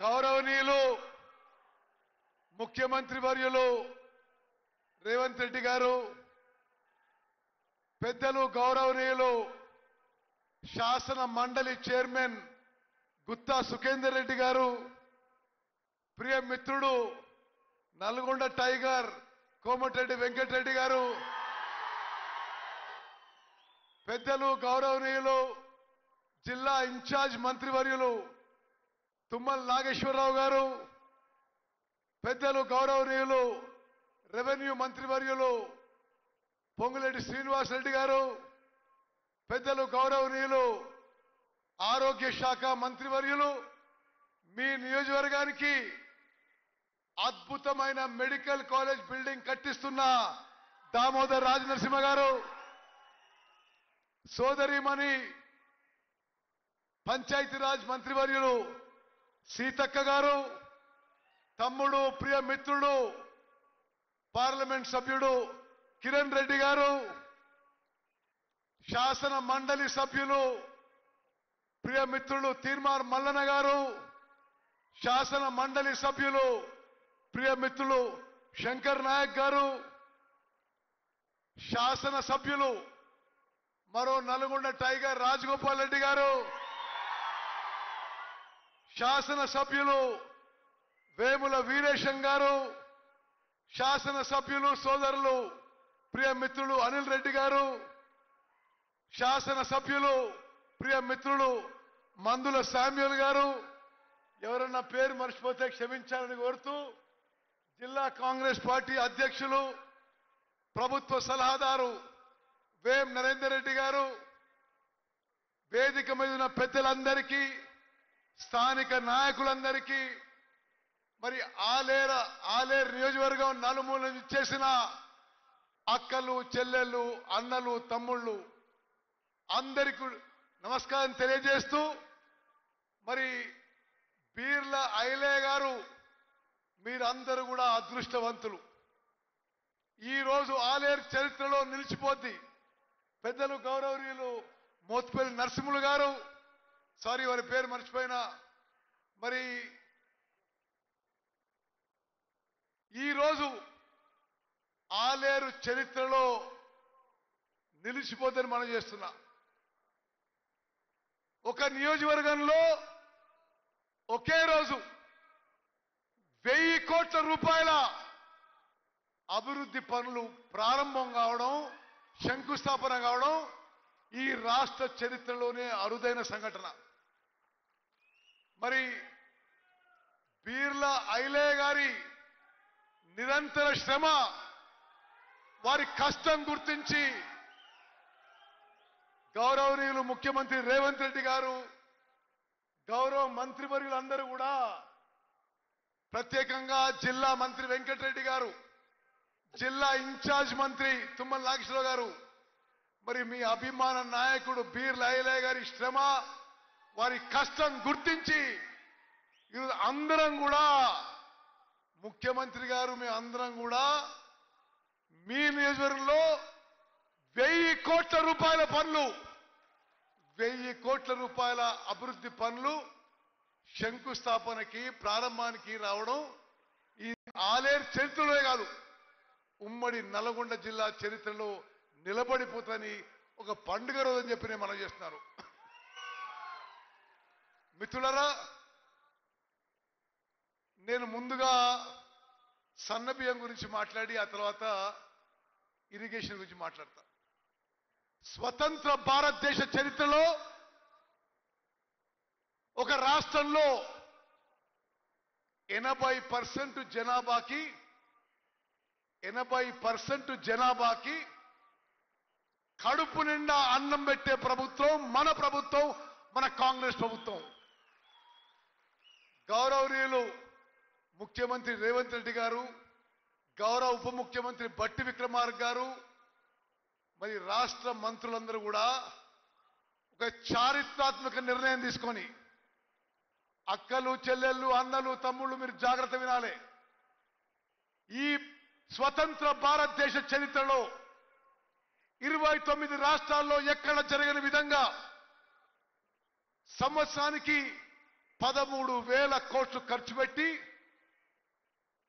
గౌరవనీయులు ముఖ్యమంత్రి వర్యులు రేవంత్ రెడ్డి గారు, పెద్దలు గౌరవనీయులు శాసన మండలి చైర్మన్ గుత్తా సుఖేందర్ రెడ్డి గారు, ప్రియ మిత్రుడు నల్గొండ టైగర్ కోమటిరెడ్డి వెంకటరెడ్డి గారు, పెద్దలు గౌరవనీయులు జిల్లా ఇన్ఛార్జ్ మంత్రివర్యులు తుమ్మల నాగేశ్వరరావు గారు, పెద్దలు గౌరవనీయులు రెవెన్యూ మంత్రివర్యులు పొంగులేటి శ్రీనివాసరెడ్డి గారు, పెద్దలు గౌరవనీయులు ఆరోగ్య శాఖ మంత్రివర్యులు, మీ నియోజకవర్గానికి అద్భుతమైన మెడికల్ కాలేజ్ బిల్డింగ్ కట్టిస్తున్న దామోదర్ రాజనరసింహ గారు, సోదరిమణి పంచాయతీరాజ్ మంత్రివర్యులు సీతక్క గారు, తమ్ముడు ప్రియ మిత్రుడు పార్లమెంట్ సభ్యుడు కిరణ్ రెడ్డి గారు, శాసన మండలి సభ్యులు ప్రియ మిత్రులు తీర్మార్ మల్లన్న గారు, శాసన మండలి సభ్యులు ప్రియ మిత్రులు శంకర్ నాయక్ గారు, శాసన సభ్యులు మరో నల్గొండ టైగర్ రాజగోపాల్ రెడ్డి గారు, శాసన సభ్యులు వేముల వీరేశం గారు, శాసన సభ్యులు సోదరులు ప్రియ మిత్రులు అనిల్ రెడ్డి గారు, శాసన సభ్యులు ప్రియ మిత్రులు మందుల శామ్యూల్ గారు, ఎవరన్నా పేరు మర్చిపోతే క్షమించాలని కోరుతూ, జిల్లా కాంగ్రెస్ పార్టీ అధ్యక్షులు ప్రభుత్వ సలహాదారు వేం నరేందర్ రెడ్డి గారు, వేదిక మీద ఉన్న పెద్దలందరికీ, స్థానిక నాయకులందరికీ, మరి ఆలేరు నియోజకవర్గం నలుమూల చేసిన అక్కలు చెల్లెళ్ళు అన్నలు తమ్ముళ్ళు అందరికీ నమస్కారం తెలియజేస్తూ, మరి బీర్ల ఐలే గారు మీరందరూ కూడా అదృష్టవంతులు. ఈరోజు ఆలేరు చరిత్రలో నిలిచిపోద్ది. పెద్దలు గౌరవనీయులు మోత్పల్లి నరసింహులు గారు, సారీ వారి పేరు మర్చిపోయినా, మరి ఈరోజు ఆలేరు చరిత్రలో నిలిచిపోద్దని మనం చేస్తున్నా. ఒక నియోజకవర్గంలో ఒకే రోజు 1000 కోట్ల రూపాయల అభివృద్ధి పనులు ప్రారంభం కావడం, శంకుస్థాపన కావడం ఈ రాష్ట్ర చరిత్రలోనే అరుదైన సంఘటన. మరి బీర్ల ఐలే గారి నిరంతర శ్రమ, వారి కష్టం గుర్తించి గౌరవనీయులు ముఖ్యమంత్రి రేవంత్ రెడ్డి గారు, గౌరవ మంత్రివర్యులందరూ కూడా, ప్రత్యేకంగా జిల్లా మంత్రి వెంకటరెడ్డి గారు, జిల్లా ఇన్ఛార్జ్ మంత్రి తుమ్మల నాగేశ్వరరావు గారు, మరి మీ అభిమాన నాయకుడు బీర్ల ఐలే గారి శ్రమ, వారి కష్టం గుర్తించి ఈరోజు అందరం కూడా, ముఖ్యమంత్రి గారు మీ అందరం కూడా మీ నియోజకవర్గంలో 1000 కోట్ల రూపాయల పనులు, 1000 కోట్ల రూపాయల అభివృద్ధి పనులు శంకుస్థాపనకి ప్రారంభానికి రావడం ఈ ఆలేరు చరిత్రలోనే కాదు, ఉమ్మడి నల్గొండ జిల్లా చరిత్రలో నిలబడిపోతాని ఒక పండుగ రోజని చెప్పి నేను మనం చేస్తున్నారు. మిత్రులారా, నేను ముందుగా సన్నబియ్యం గురించి మాట్లాడి ఆ తర్వాత ఇరిగేషన్ గురించి మాట్లాడతా. స్వతంత్ర భారతదేశ చరిత్రలో ఒక రాష్ట్రంలో 80% జనాభాకి కడుపు నిండా అన్నం పెట్టే ప్రభుత్వం మన ప్రభుత్వం, మన కాంగ్రెస్ ప్రభుత్వం. గౌరవనీయులు ముఖ్యమంత్రి రేవంత్ రెడ్డి గారు, గౌరవ ఉప ముఖ్యమంత్రి బట్టి విక్రమార్క గారు, మరి రాష్ట్ర మంత్రులందరూ కూడా ఒక చారిత్రాత్మక నిర్ణయం తీసుకొని, అక్కలు చెల్లెళ్ళు అన్నలు తమ్ముళ్ళు మీరు జాగ్రత్త వినాలి. ఈ స్వతంత్ర భారతదేశ చరిత్రలో 29 రాష్ట్రాల్లో ఎక్కడ జరగని విధంగా సంవత్సరానికి 13,000 కోట్లు ఖర్చు పెట్టి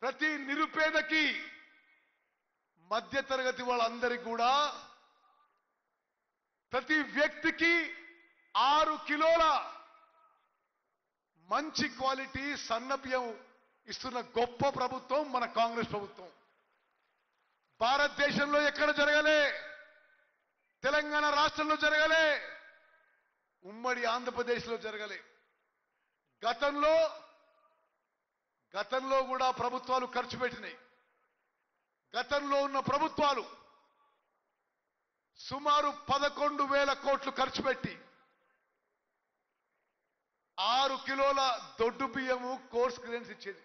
ప్రతి నిరుపేదకి మధ్యతరగతి వాళ్ళందరికీ కూడా ప్రతి వ్యక్తికి 6 కిలోల మంచి క్వాలిటీ సన్నబియ్యం ఇస్తున్న గొప్ప ప్రభుత్వం మన కాంగ్రెస్ ప్రభుత్వం. భారతదేశంలో ఎక్కడ జరగలే, తెలంగాణ రాష్ట్రంలో జరగలే, ఉమ్మడి ఆంధ్రప్రదేశ్లో జరగలే. గతంలో కూడా ప్రభుత్వాలు ఖర్చు పెట్టినాయి. గతంలో ఉన్న ప్రభుత్వాలు సుమారు 11,000 కోట్లు ఖర్చు పెట్టి 6 కిలోల దొడ్డు బియ్యము కోర్స్ గ్రెయిన్స్ ఇచ్చేది.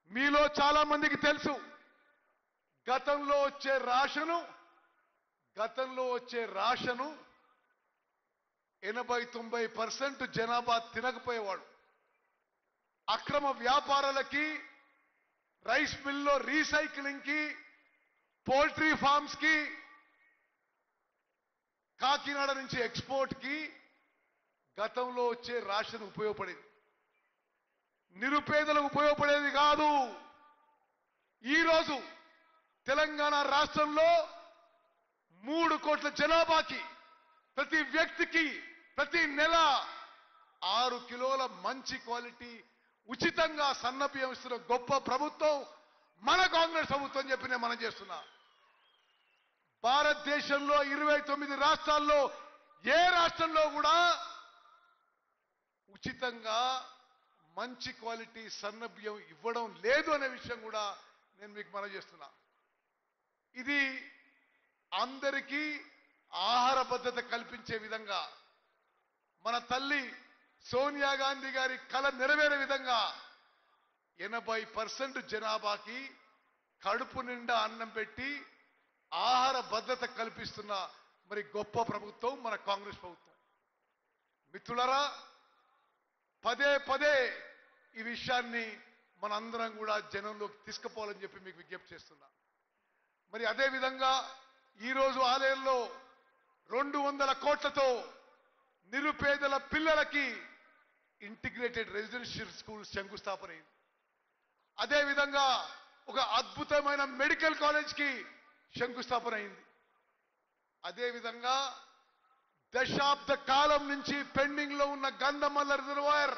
మీలో చాలా మందికి తెలుసు, గతంలో వచ్చే రాషను 80-90% జనాభా తినకపోయేవాడు. అక్రమ వ్యాపారాలకి, రైస్ మిల్లో రీసైక్లింగ్ కి, పౌల్ట్రీ ఫార్మ్స్ కి, కాకినాడ నుంచి ఎక్స్పోర్ట్ కి గతంలో వచ్చే రేషన్ ఉపయోగపడేది. నిరుపేదలకు ఉపయోగపడేది కాదు. ఈరోజు తెలంగాణ రాష్ట్రంలో 3 కోట్ల జనాభాకి ప్రతి వ్యక్తికి ప్రతి నెల 6 కిలోల మంచి క్వాలిటీ ఉచితంగా సన్నబియ్యం ఇస్తున్న గొప్ప ప్రభుత్వం మన కాంగ్రెస్ ప్రభుత్వం చెప్పి నేను మనం చేస్తున్నా. భారతదేశంలో 29 రాష్ట్రాల్లో ఏ రాష్ట్రంలో కూడా ఉచితంగా మంచి క్వాలిటీ సన్నబియ్యం ఇవ్వడం లేదు అనే విషయం కూడా నేను మీకు మనం చేస్తున్నా. ఇది అందరికీ ఆహార భద్రత కల్పించే విధంగా, మన తల్లి సోనియా గాంధీ గారి కల నెరవేరే విధంగా 80% జనాభాకి కడుపు నిండా అన్నం పెట్టి ఆహార భద్రత కల్పిస్తున్న మరి గొప్ప ప్రభుత్వం మన కాంగ్రెస్ ప్రభుత్వం. మిత్రులారా, పదే ఈ విషయాన్ని మనందరం కూడా జనంలోకి తీసుకుపోవాలని చెప్పి మీకు విజ్ఞప్తి చేస్తున్నా. మరి అదే విధంగా ఈరోజు ఆలయంలో 200 కోట్లతో నిరుపేదల పిల్లలకి ఇంటిగ్రేటెడ్ రెసిడెన్షియల్ స్కూల్ శంకుస్థాపన అయింది. అదేవిధంగా ఒక అద్భుతమైన మెడికల్ కాలేజ్కి శంకుస్థాపన అయింది. అదేవిధంగా దశాబ్ద కాలం నుంచి పెండింగ్ లో ఉన్న గంధమల్ల రిజర్వాయర్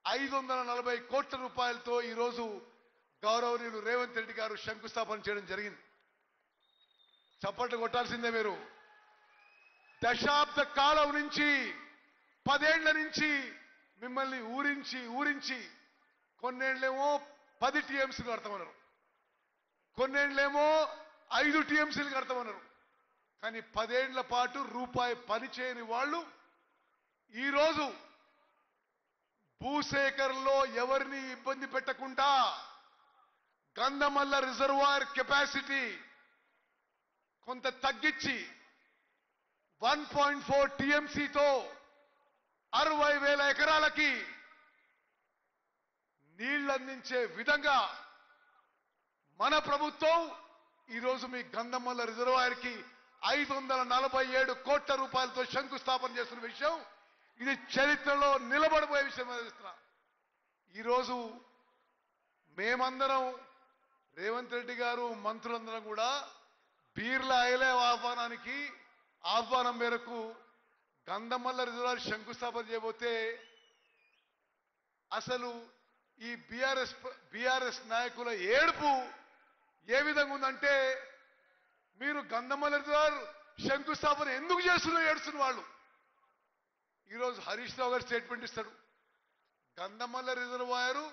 540 కోట్ల రూపాయలతో ఈరోజు గౌరవనీయులు రేవంత్ రెడ్డి గారు శంకుస్థాపన చేయడం జరిగింది. చప్పట్లు కొట్టాల్సిందే మీరు. దశాబ్ద కాలం నుంచి 10 ఏళ్ల నుంచి మిమ్మల్ని ఊరించి కొన్నేళ్లేమో 10 టీఎంసీలు కడతామన్నారు, కొన్నేళ్లేమో 5 టీఎంసీలు కడతామన్నారు. కానీ 10 ఏళ్ల పాటు రూపాయి పని చేయని వాళ్ళు ఈరోజు భూసేకరణలో ఎవరిని ఇబ్బంది పెట్టకుండా గంధమల్ల రిజర్వాయర్ కెపాసిటీ కొంత తగ్గించి 1.4 టీఎంసీతో 60,000 ఎకరాలకి నీళ్లందించే విధంగా మన ప్రభుత్వం ఈరోజు మీ గంధమల్ల రిజర్వాయర్ కి 547 కోట్ల రూపాయలతో శంకుస్థాపన చేస్తున్న విషయం, ఇది చరిత్రలో నిలబడిపోయే విషయం. ఈరోజు మేమందరం, రేవంత్ రెడ్డి గారు, మంత్రులందరం కూడా బీర్ల ఐలే ఆహ్వానం మేరకు గంధమల్ల రిజర్వాయర్ శంకుస్థాపన చేయబోతే అసలు ఈ బీఆర్ఎస్ నాయకుల ఏడుపు ఏ విధంగా ఉందంటే, మీరు గంధమల్ల రిజర్వాయర్ శంకుస్థాపన ఎందుకు ఏడుస్తున్న వాళ్ళు. ఈరోజు హరీష్ రావు గారు స్టేట్మెంట్ ఇస్తాడు, గంధమల్ల రిజర్వాయర్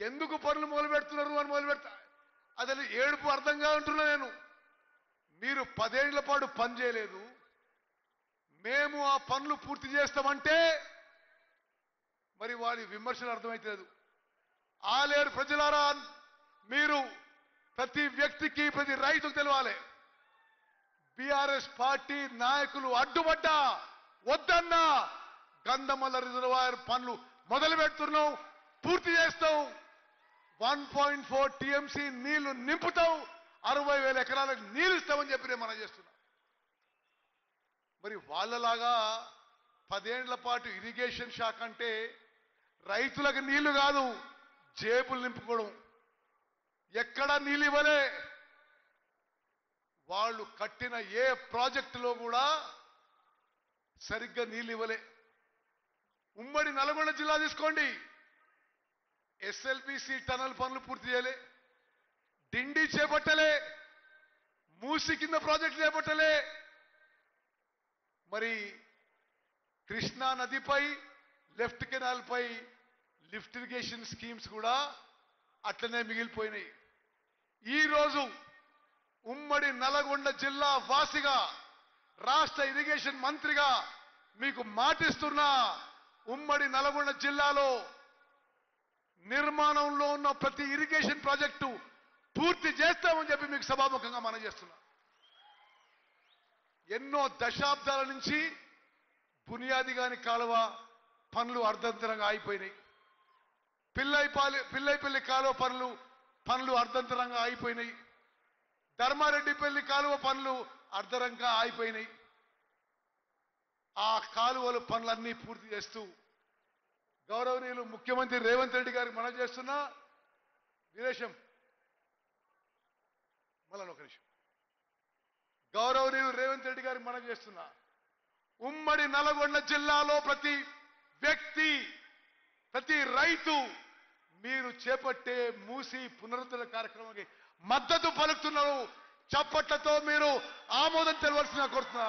ఎందుకు పనులు మొదలు పెడుతున్నారు అని మొదలు పెడతా. అసలు ఏడుపు అర్థంగా ఉంటున్నా నేను. మీరు 10 ఏళ్ల పాటు పని చేయలేదు, మేము ఆ పనులు పూర్తి చేస్తామంటే మరి వారి విమర్శలు అర్థమైతలేదు. ఆలేరు ప్రజలారా, మీరు ప్రతి వ్యక్తికి, ప్రతి రైతుకు తెలవాలి, బీఆర్ఎస్ పార్టీ నాయకులు అడ్డుపడ్డా వద్దన్నా గంధమల్ల రిజర్వాయర్ పనులు మొదలు పెడుతున్నాం, పూర్తి చేస్తాం. 1.4 టీఎంసీ నీళ్లు నింపుతాం, 60,000 ఎకరాలకు నీళ్లు ఇస్తామని చెప్పి నేను మనం చేస్తున్నా. మరి వాళ్ళలాగా 10 ఏళ్ల పాటు ఇరిగేషన్ శాఖ అంటే రైతులకు నీళ్లు కాదు, జేబులు నింపుకోవడం. ఎక్కడా నీళ్ళు ఇవ్వలే. వాళ్ళు కట్టిన ఏ ప్రాజెక్టులో కూడా సరిగ్గా నీళ్ళు ఇవ్వలే. ఉమ్మడి నల్గొండ జిల్లా తీసుకోండి, ఎస్ఎల్బిసి టనల్ పనులు పూర్తి చేయలే, డిండి చేపట్టలే, మూసి కింద ప్రాజెక్టు చేపట్టలే. మరి కృష్ణా నదిపై లెఫ్ట్ కెనాల్ పై లిఫ్ట్ ఇరిగేషన్ స్కీమ్స్ కూడా అట్లనే మిగిలిపోయినాయి. ఈరోజు ఉమ్మడి నల్గొండ జిల్లా వాసిగా, రాష్ట్ర ఇరిగేషన్ మంత్రిగా మీకు మాటిస్తున్నా, ఉమ్మడి నల్గొండ జిల్లాలో నిర్మాణంలో ఉన్న ప్రతి ఇరిగేషన్ ప్రాజెక్టు పూర్తి చేస్తామని చెప్పి మీకు సభాముఖంగా మనం చేస్తున్నా. ఎన్నో దశాబ్దాల నుంచి బునియాది గాని కాలువ పనులు అర్ధంతరంగా ఆగిపోయినాయి. పిల్లైపల్లి కాలువ పనులు అర్ధంతరంగా ఆగిపోయినాయి. ధర్మారెడ్డిపల్లి కాలువ పనులు అర్ధరంగా ఆగిపోయినాయి. ఆ కాలువల పనులన్నీ పూర్తి చేస్తూ గౌరవనీయులు ముఖ్యమంత్రి రేవంత్ రెడ్డి గారికి మనం చేస్తున్నా. వీరేశం మళ్ళీ ఒక నిమిషం. గౌరవనీయులు రేవంత్ రెడ్డి గారికి మనం చేస్తున్నా, ఉమ్మడి నల్గొండ జిల్లాలో ప్రతి వ్యక్తి, ప్రతి రైతు మీరు చేపట్టే మూసి పునరుద్ధరణ కార్యక్రమానికి మద్దతు పలుకుతున్నారు. చప్పట్లతో మీరు ఆమోదం తెలవలసిన కోరుతున్నా.